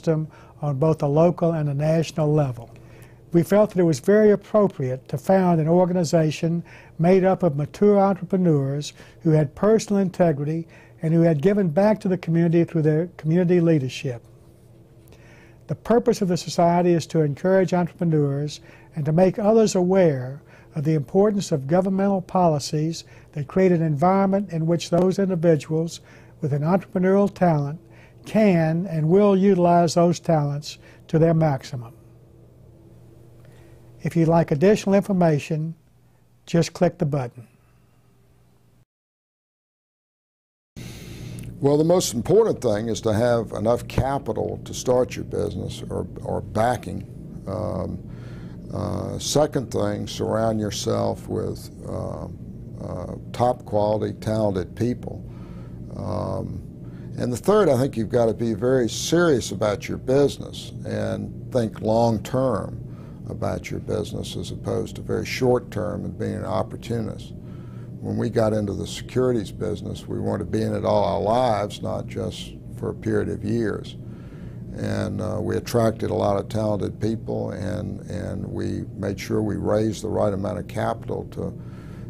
system on both a local and a national level. We felt that it was very appropriate to found an organization made up of mature entrepreneurs who had personal integrity and who had given back to the community through their community leadership. The purpose of the society is to encourage entrepreneurs and to make others aware of the importance of governmental policies that create an environment in which those individuals with an entrepreneurial talent can and will utilize those talents to their maximum. If you'd like additional information, just click the button. Well, the most important thing is to have enough capital to start your business or backing. Second thing, surround yourself with top quality, talented people. And the third, I think you've got to be very serious about your business and think long term about your business as opposed to very short term and being an opportunist. When we got into the securities business, we wanted to be in it all our lives, not just for a period of years. And we attracted a lot of talented people, and we made sure we raised the right amount of capital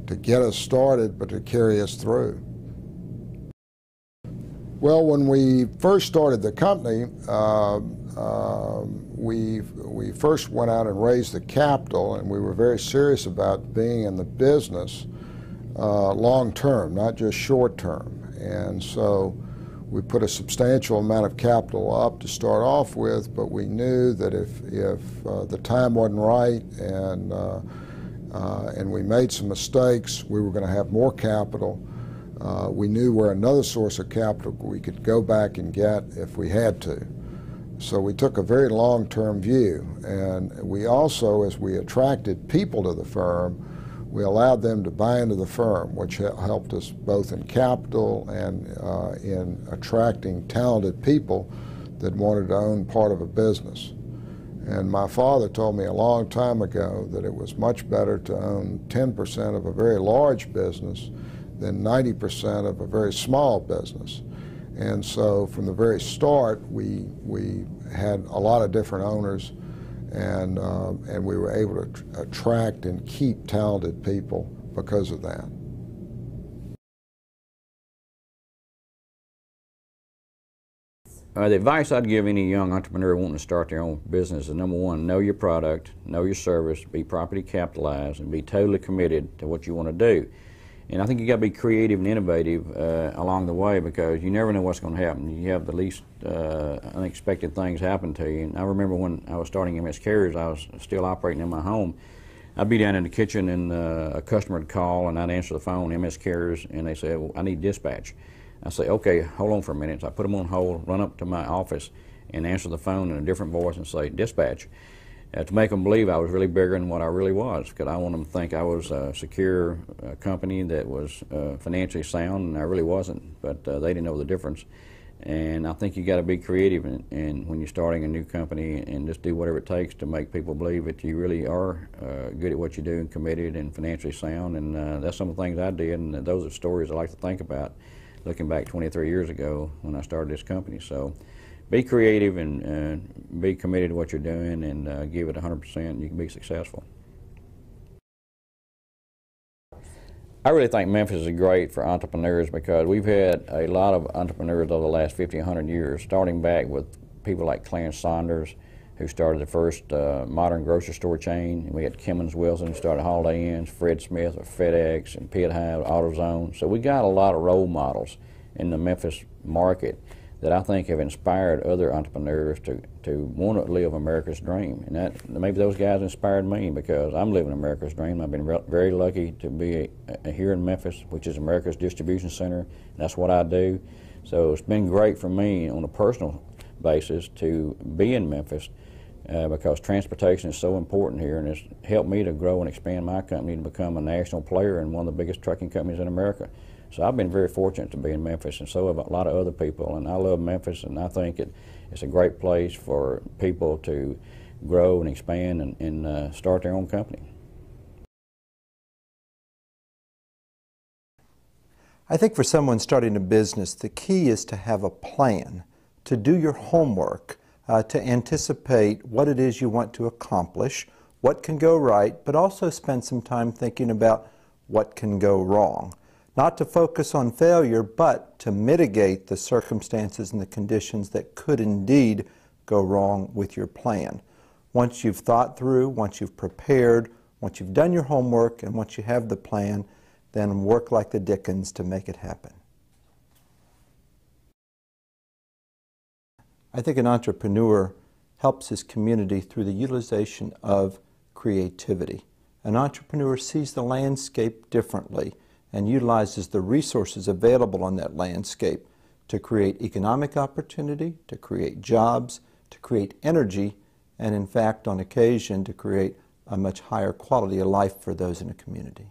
to get us started, but to carry us through. Well, when we first started the company, we first went out and raised the capital, and we were very serious about being in the business long term, not just short term. And so we put a substantial amount of capital up to start off with, but we knew that if the time wasn't right and we made some mistakes, we were going to have more capital. We knew where another source of capital we could go back and get if we had to. So we took a very long-term view, and we also, as we attracted people to the firm, we allowed them to buy into the firm, which helped us both in capital and in attracting talented people that wanted to own part of a business. And my father told me a long time ago that it was much better to own 10% of a very large business than 90% of a very small business. And so from the very start, we had a lot of different owners, and we were able to attract and keep talented people because of that. The advice I'd give any young entrepreneur wanting to start their own business is, number one, know your product, know your service, be properly capitalized, and be totally committed to what you want to do. And I think you got to be creative and innovative along the way, because you never know what's going to happen. You have the least unexpected things happen to you. And I remember when I was starting MS Carriers, I was still operating in my home. I'd be down in the kitchen and a customer would call, and I'd answer the phone, MS Carriers, and they said, well, I need dispatch. I say, okay, hold on for a minute. So I put them on hold, run up to my office, and answer the phone in a different voice and say, dispatch. To make them believe I was really bigger than what I really was, because I want them to think I was a secure company that was financially sound, and I really wasn't, but they didn't know the difference. And I think you got to be creative and when you're starting a new company, and just do whatever it takes to make people believe that you really are good at what you do and committed and financially sound. And that's some of the things I did, and those are stories I like to think about looking back 23 years ago when I started this company. So be creative and be committed to what you're doing, and give it 100%. You can be successful. I really think Memphis is great for entrepreneurs, because we've had a lot of entrepreneurs over the last 50, 100 years, starting back with people like Clarence Saunders, who started the first modern grocery store chain. And we had Kimmons Wilson, who started Holiday Inns, Fred Smith of FedEx, and Pitt High, AutoZone. So we got a lot of role models in the Memphis market that I think have inspired other entrepreneurs to want to live America's dream. And that maybe those guys inspired me, because I'm living America's dream. I've been very lucky to be here in Memphis, which is America's distribution center. That's what I do. So it's been great for me on a personal basis to be in Memphis, because transportation is so important here, and it's helped me to grow and expand my company to become a national player and one of the biggest trucking companies in America. So I've been very fortunate to be in Memphis, and so have a lot of other people. And I love Memphis, and I think it's a great place for people to grow and expand and start their own company. I think for someone starting a business, the key is to have a plan, to do your homework, to anticipate what it is you want to accomplish, what can go right, but also spend some time thinking about what can go wrong. Not to focus on failure, but to mitigate the circumstances and the conditions that could indeed go wrong with your plan. Once you've thought through, once you've prepared, once you've done your homework, and once you have the plan, then work like the Dickens to make it happen. I think an entrepreneur helps his community through the utilization of creativity. An entrepreneur sees the landscape differently and utilizes the resources available on that landscape to create economic opportunity, to create jobs, to create energy, and in fact, on occasion, to create a much higher quality of life for those in a community.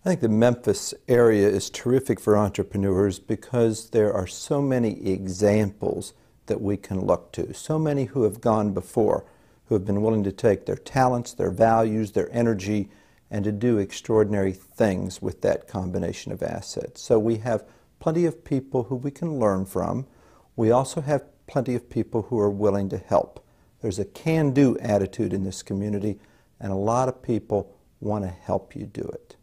I think the Memphis area is terrific for entrepreneurs because there are so many examples that we can look to, so many who have gone before, who have been willing to take their talents, their values, their energy, and to do extraordinary things with that combination of assets. So we have plenty of people who we can learn from. We also have plenty of people who are willing to help. There's a can-do attitude in this community, and a lot of people want to help you do it.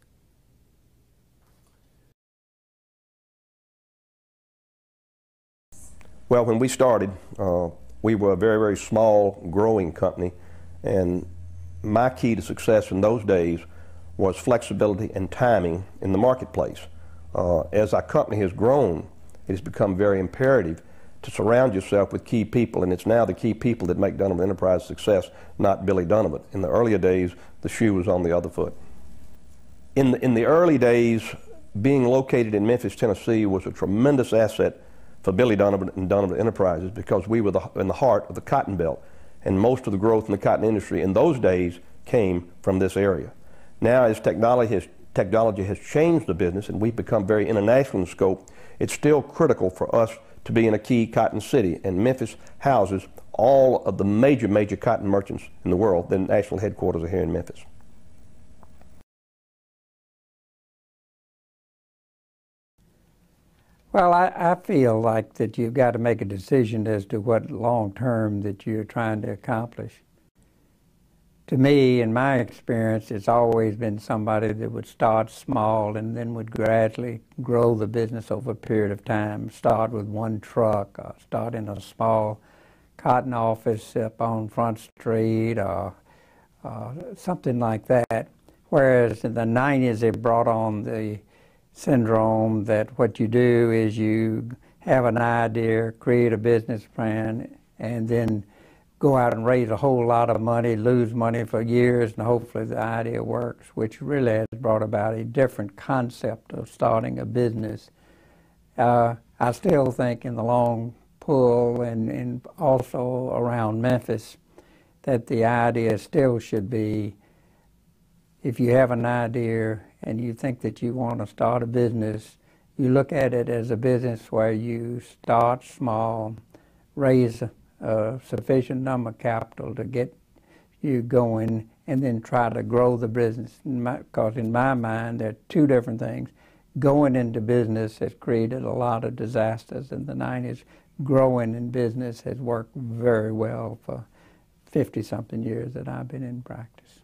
Well, when we started, we were a very, very small, growing company, and my key to success in those days was flexibility and timing in the marketplace. As our company has grown, it has become very imperative to surround yourself with key people, and it's now the key people that make Donovan Enterprise success, not Billy Donovan. In the earlier days, the shoe was on the other foot. In the early days, being located in Memphis, Tennessee was a tremendous asset for Billy Donovan and Donovan Enterprises because we were in the heart of the cotton belt, and most of the growth in the cotton industry in those days came from this area. Now, as technology has changed the business and we've become very international in scope, it's still critical for us to be in a key cotton city, and Memphis houses all of the major cotton merchants in the world. The national headquarters are here in Memphis. Well, I feel like that you've got to make a decision as to what long-term that you're trying to accomplish. To me, in my experience, it's always been somebody that would start small and then would gradually grow the business over a period of time. Start with one truck, or start in a small cotton office up on Front Street, or something like that. Whereas in the 90s, they brought on the syndrome that what you do is you have an idea, create a business plan, and then go out and raise a whole lot of money, lose money for years, and hopefully the idea works, which really has brought about a different concept of starting a business. I still think in the long pull and also around Memphis that the idea still should be, if you have an idea and you think that you want to start a business, you look at it as a business where you start small, raise a sufficient number of capital to get you going, and then try to grow the business. Because in my mind, there are two different things. Going into business has created a lot of disasters in the 90s. Growing in business has worked very well for 50-something years that I've been in practice.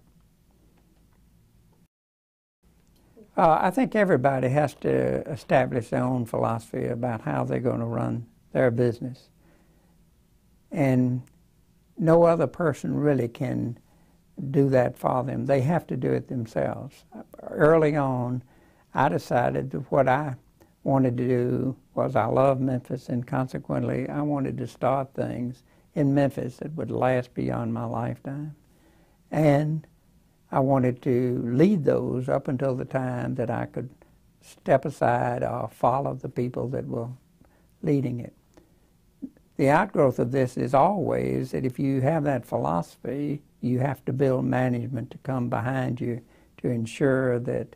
I think everybody has to establish their own philosophy about how they're going to run their business. And no other person really can do that for them. They have to do it themselves. Early on, I decided that what I wanted to do was, I love Memphis, and consequently I wanted to start things in Memphis that would last beyond my lifetime. And I wanted to lead those up until the time that I could step aside or follow the people that were leading it. The outgrowth of this is always that if you have that philosophy, you have to build management to come behind you to ensure that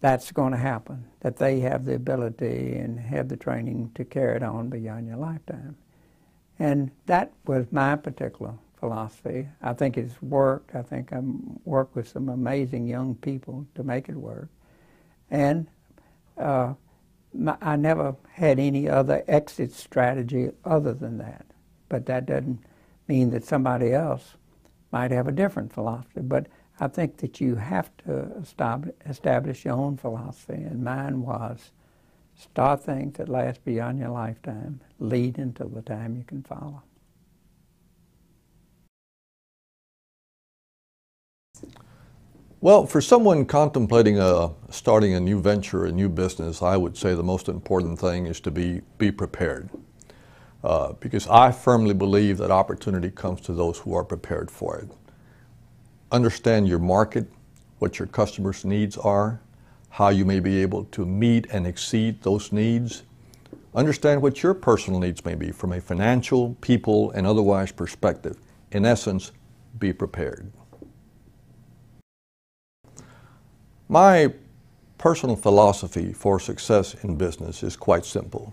that's going to happen, that they have the ability and have the training to carry it on beyond your lifetime. And that was my particular philosophy. I think it's worked. I think I've worked with some amazing young people to make it work. And I never had any other exit strategy other than that. But that doesn't mean that somebody else might have a different philosophy. But I think that you have to establish your own philosophy, and mine was start things that last beyond your lifetime, lead until the time you can follow. Well, for someone contemplating starting a new venture, a new business, I would say the most important thing is to be prepared. Because I firmly believe that opportunity comes to those who are prepared for it. Understand your market, what your customers' needs are, how you may be able to meet and exceed those needs. Understand what your personal needs may be from a financial, people, and otherwise perspective. In essence, be prepared. My personal philosophy for success in business is quite simple.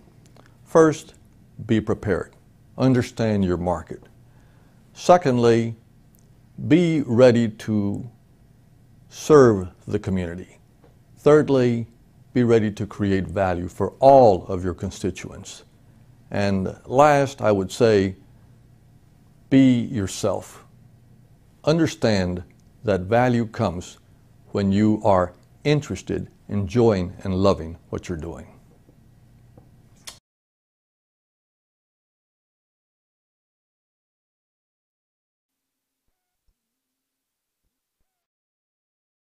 First, be prepared. Understand your market. Secondly, be ready to serve the community. Thirdly, be ready to create value for all of your constituents. And last, I would say, be yourself. Understand that value comes when you are interested, enjoying, and loving what you're doing.